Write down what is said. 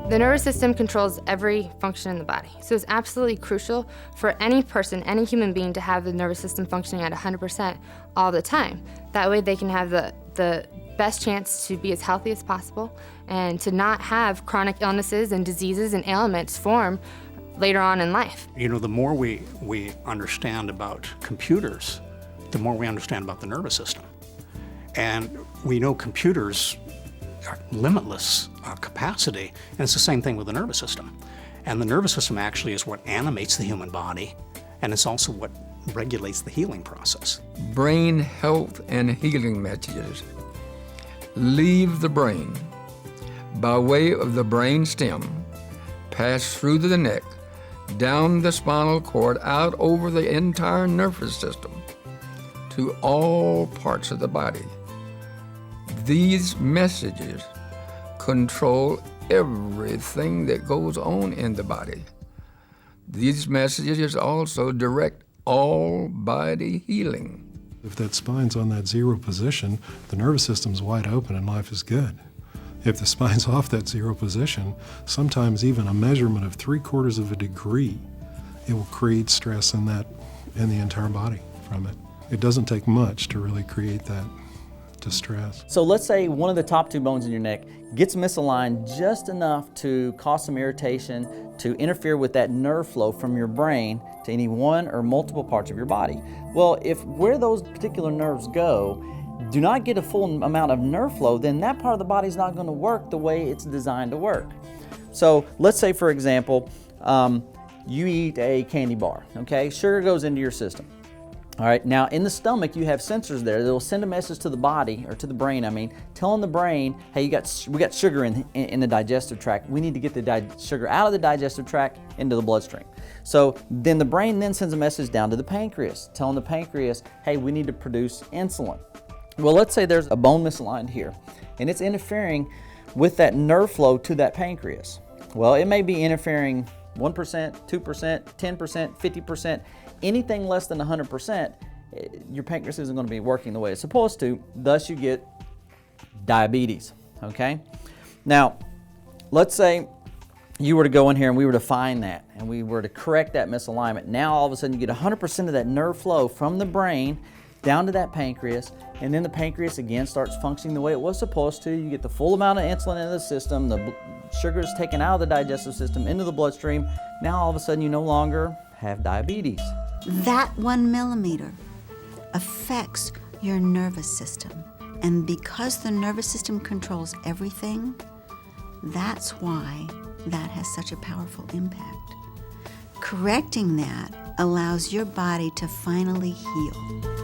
The nervous system controls every function in the body, so it's absolutely crucial for any person, any human being, to have the nervous system functioning at 100% all the time. That way they can have the best chance to be as healthy as possible and to not have chronic illnesses and diseases and ailments form later on in life. You know, the more we understand about computers, the more we understand about the nervous system. And we know computers are limitless capacity, and it's the same thing with the nervous system. And the nervous system actually is what animates the human body, and it's also what regulates the healing process. Brain health and healing messages leave the brain by way of the brain stem, pass through the neck, down the spinal cord, out over the entire nervous system to all parts of the body. These messages control everything that goes on in the body. These messages also direct all body healing. If that spine's on that zero position, the nervous system's wide open and life is good. If the spine's off that zero position, sometimes even a measurement of 3/4 of a degree, it will create stress in the entire body from it. It doesn't take much to really create that distress. So let's say one of the top two bones in your neck gets misaligned just enough to cause some irritation, to interfere with that nerve flow from your brain to any one or multiple parts of your body. Well, if where those particular nerves go do not get a full amount of nerve flow, then that part of the body is not going to work the way it's designed to work. So let's say, for example, you eat a candy bar, okay? Sugar goes into your system. All right, now in the stomach you have sensors there that will send a message to the body, or to the brain, telling the brain, hey, we got sugar in the digestive tract. We need to get the sugar out of the digestive tract into the bloodstream. So then the brain then sends a message down to the pancreas, telling the pancreas, hey, we need to produce insulin. Well, let's say there's a bone misaligned here, and it's interfering with that nerve flow to that pancreas. Well, it may be interfering 1%, 2%, 10%, 50%, anything less than 100%, your pancreas isn't going to be working the way it's supposed to, thus you get diabetes, okay? Now, let's say you were to go in here and we were to find that, and we were to correct that misalignment. Now all of a sudden you get 100% of that nerve flow from the brain down to that pancreas, and then the pancreas again starts functioning the way it was supposed to. You get the full amount of insulin in the system, the sugar is taken out of the digestive system into the bloodstream. Now all of a sudden you no longer have diabetes. That 1 millimeter affects your nervous system. And because the nervous system controls everything, that's why that has such a powerful impact. Correcting that allows your body to finally heal.